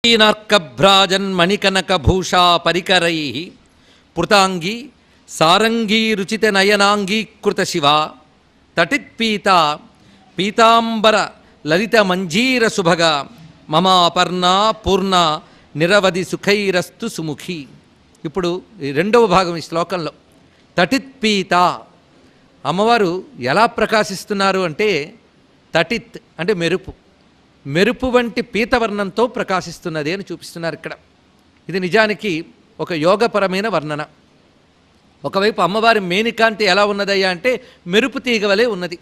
నార్కభ్రాజన్మణికనకభూషా పరికరై పృతాంగీ సారంగీరుచితనయనాంగీకృత శివ తటిత్పీత పీతాంబర లలిత మంజీర సుభగ మమ అపర్ణ పూర్ణ నిరవధి సుఖైరస్తు సుముఖి. ఇప్పుడు రెండవ భాగం ఈ శ్లోకంలో తటిత్పీత అమ్మవారు ఎలా ప్రకాశిస్తున్నారు అంటే తటిత్ అంటే మెరుపు, మెరుపు వంటి పీతవర్ణంతో ప్రకాశిస్తున్నది అని చూపిస్తున్నారు ఇక్కడ. ఇది నిజానికి ఒక యోగపరమైన వర్ణన. ఒకవైపు అమ్మవారి మేనికాంతి ఎలా ఉన్నదయ్యా అంటే మెరుపు తీగ వలె ఉన్నది.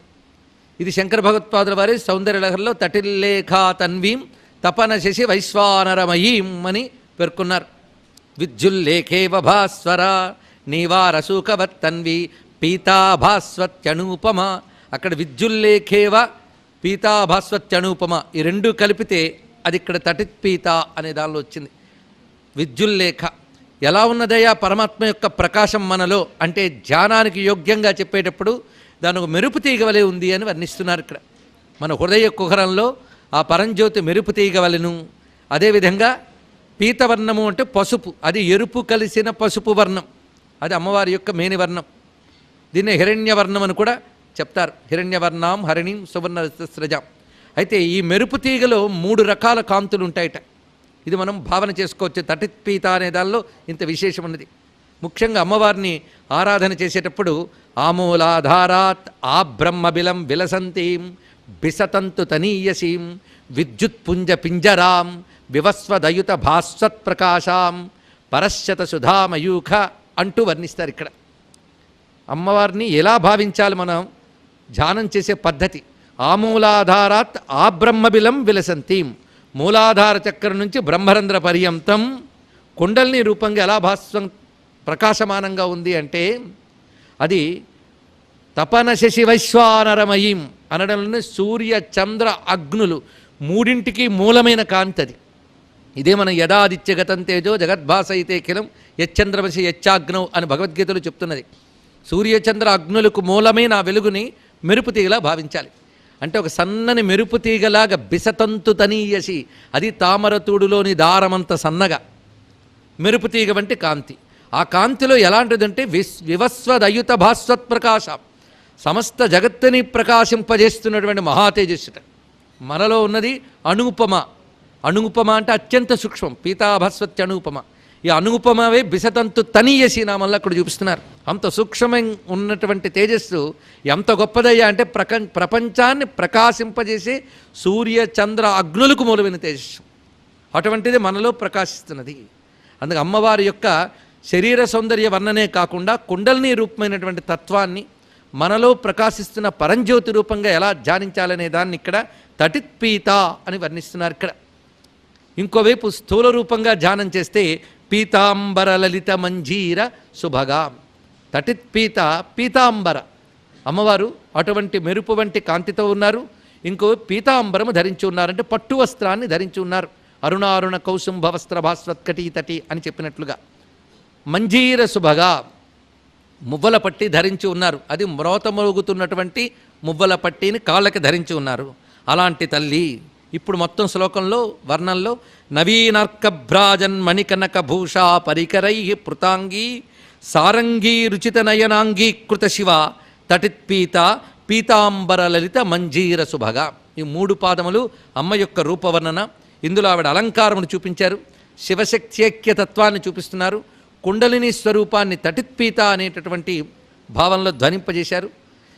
ఇది శంకర భగవత్పాదుల వారి సౌందర్యలహరిలో తటిల్లేఖా తన్వీం తపన శశి వైశ్వానరమయీం అని పేర్కొన్నారు. విద్యుల్లేఖేవ భాస్వర నీవారసూకవత్ తన్వి పీతాభాస్వత్యనూపమ. అక్కడ విద్యుల్లేఖేవ పీతాభాస్వత్యనూపమ ఈ రెండు కలిపితే అది ఇక్కడ తటిత్పీత అనే దానిలో వచ్చింది. విద్యుల్లేఖ ఎలా ఉన్నదయ్యా పరమాత్మ యొక్క ప్రకాశం మనలో అంటే ధ్యానానికి యోగ్యంగా చెప్పేటప్పుడు దాని ఒక మెరుపు తీగ వలె ఉంది అని వర్ణిస్తున్నారు ఇక్కడ. మన హృదయ కుహరంలో ఆ పరంజ్యోతి మెరుపు తీగ వలెను. అదేవిధంగా పీతవర్ణము అంటే పసుపు, అది ఎరుపు కలిసిన పసుపు వర్ణం, అది అమ్మవారి యొక్క మేని వర్ణం. దీన్ని హిరణ్యవర్ణం అని కూడా చెప్తారు. హిరణ్యవర్ణాం హరిణీం సువర్ణ స్రజాం. అయితే ఈ మెరుపు తీగలో 3 రకాల కాంతులు ఉంటాయట. ఇది మనం భావన చేసుకోవచ్చు. తటిత్పీత అనే దానిలో ఇంత విశేషం ఉన్నది. ముఖ్యంగా అమ్మవారిని ఆరాధన చేసేటప్పుడు ఆమూలాధారాత్ ఆ బ్రహ్మబిలం విలసంతీం బిసతంతు తనీయసీం విద్యుత్పుంజ పింజరాం వివస్వదయుత భాస్వత్ ప్రకాశాం పరశ్చత సుధామయూఖ అంటూ వర్ణిస్తారు ఇక్కడ. అమ్మవారిని ఎలా భావించాలి మనం ధ్యానం చేసే పద్ధతి. ఆమూలాధారాత్ ఆ బ్రహ్మబిలం విలసంతీం, మూలాధార చక్రం నుంచి బ్రహ్మరంధ్ర పర్యంతం కుండలిని రూపంగా ఎలా ప్రకాశమానంగా ఉంది అంటే అది తపన శశి వైశ్వానరమయీం అనడంలోనే సూర్య చంద్ర అగ్నులు మూడింటికి మూలమైన కాంతది. ఇదే మనం యదాదిత్యగతం తేజో జగద్భాసయితే కిలం యచ్చంద్రమసి యచ్చాగ్నౌ అని భగవద్గీతలో చెప్తున్నది. సూర్యచంద్ర అగ్నులకు మూలమైన ఆ వెలుగుని మెరుపు తీగలా భావించాలి. అంటే ఒక సన్నని మెరుపు తీగలాగా బిసతంతు తనీయసి, అది తామరతూడులోని దారమంత సన్నగా మెరుపు తీగ వంటి కాంతి. ఆ కాంతిలో ఎలాంటిదంటే వివస్వదయుత భాస్వత్ ప్రకాశ, సమస్త జగత్తుని ప్రకాశింపజేస్తున్నటువంటి మహాతేజస్సుట. మనలో ఉన్నది అనూపమ. అనూపమ అంటే అత్యంత సూక్ష్మం. పీతాభస్వత్యనూపమ. ఈ అనూపమవే బిసతంతు తనీయసి నామల్లా అక్కడ చూపిస్తున్నారు. అంత సూక్ష్మం ఉన్నటువంటి తేజస్సు ఎంత గొప్పదయ్యా అంటే ప్రపంచాన్ని ప్రకాశింపజేసే సూర్య చంద్ర అగ్నులకు మూలమైన తేజస్సు. అటువంటిది మనలో ప్రకాశిస్తున్నది. అందుకే అమ్మవారి యొక్క శరీర సౌందర్య వర్ణనే కాకుండా కుండలిని రూపమైనటువంటి తత్వాన్ని మనలో ప్రకాశిస్తున్న పరంజ్యోతి రూపంగా ఎలా ధ్యానించాలనే దాన్ని ఇక్కడ తటిత్పీత అని వర్ణిస్తున్నారు ఇక్కడ. ఇంకోవైపు స్థూల రూపంగా ధ్యానం చేస్తే పీతాంబర లలిత మంజీర సుభగా. తటిత్పీత పీతాంబర, అమ్మవారు అటువంటి మెరుపు వంటి కాంతితో ఉన్నారు. ఇంకో పీతాంబరము ధరించి ఉన్నారంటే పట్టు వస్త్రాన్ని ధరించి ఉన్నారు. అరుణారుణ కౌసుంభ వస్త్ర భాస్వత్కటీ తటి అని చెప్పినట్లుగా. మంజీర సుభగా మువ్వల పట్టి ధరించి ఉన్నారు. అది మ్రోతమోగుతున్నటువంటి మువ్వల పట్టిని కాళ్ళకి ధరించి ఉన్నారు. అలాంటి తల్లి ఇప్పుడు మొత్తం శ్లోకంలో వర్ణంలో నవీనార్కభ్రాజన్మణికనక భూషా పరికరై పృతాంగీ సారంగీ రుచిత నయనాంగీకృత శివ తటిత్పీత పీతాంబర లలిత మంజీర సుభగా. ఈ 3 పాదములు అమ్మ యొక్క రూపవర్ణన. ఇందులో ఆవిడ అలంకారమును చూపించారు, శివశక్త్యైక్యతత్వాన్ని చూపిస్తున్నారు, కుండలిని స్వరూపాన్ని తటిత్పీత అనేటటువంటి భావంలో ధ్వనింపజేశారు.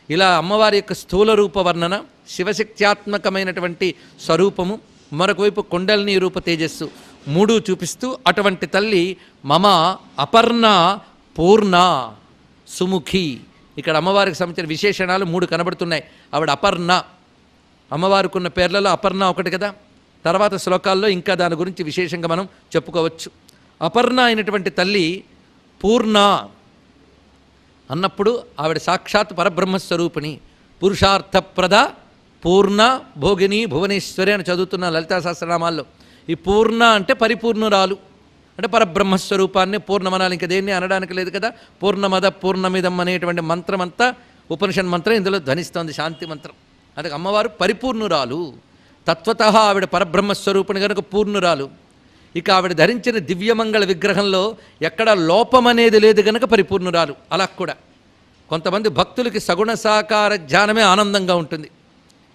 ఇలా అమ్మవారి యొక్క స్థూల రూప వర్ణన, శివశక్త్యాత్మకమైనటువంటి స్వరూపము, మరొకవైపు కుండలిని రూప తేజస్సు 3 చూపిస్తూ అటువంటి తల్లి మమ అపర్ణ పూర్ణ సుముఖి. ఇక్కడ అమ్మవారికి సంబంధించిన విశేషణాలు 3 కనబడుతున్నాయి. ఆవిడ అపర్ణ, అమ్మవారికి ఉన్న పేర్లలో అపర్ణ ఒకటి కదా. తర్వాత శ్లోకాల్లో ఇంకా దాని గురించి విశేషంగా మనం చెప్పుకోవచ్చు. అపర్ణ అయినటువంటి తల్లి పూర్ణ అన్నప్పుడు ఆవిడ సాక్షాత్ పరబ్రహ్మస్వరూపిణి, పురుషార్థప్రద పూర్ణ భోగిని భువనేశ్వరి అని చదువుతున్న లలితా సహస్రనామాల్లో. ఈ పూర్ణ అంటే పరిపూర్ణురాలు, అంటే పరబ్రహ్మస్వరూపాన్ని పూర్ణమనాలి, ఇంకా దేన్ని అనడానికి లేదు కదా. పూర్ణమద పూర్ణమిదం అనేటువంటి మంత్రం అంతా ఉపనిషత్ మంత్రం ఇందులో ధ్వనిస్తోంది, శాంతి మంత్రం. అందుకే అమ్మవారు పరిపూర్ణురాలు. తత్వత ఆవిడ పరబ్రహ్మస్వరూపిణి కనుక పూర్ణురాలు. ఇక ఆవిడ ధరించిన దివ్యమంగళ విగ్రహంలో ఎక్కడా లోపం అనేది లేదు గనక పరిపూర్ణురాలు. అలా కూడా కొంతమంది భక్తులకి సగుణ సాకార ధ్యానమే ఆనందంగా ఉంటుంది.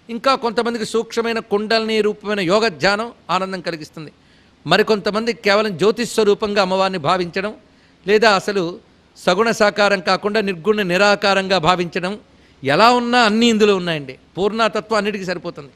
ఇంకా కొంతమందికి సూక్ష్మమైన కుండలిని రూపమైన యోగ ధ్యానం ఆనందం కలిగిస్తుంది. మరికొంతమంది కేవలం జ్యోతిస్వరూపంగా అమ్మవారిని భావించడం, లేదా అసలు సగుణ సాకారం కాకుండా నిర్గుణ నిరాకారంగా భావించడం, ఎలా ఉన్నా అన్నీ ఇందులో ఉన్నాయండి. పూర్ణతత్వం అన్నిటికీ సరిపోతుంది.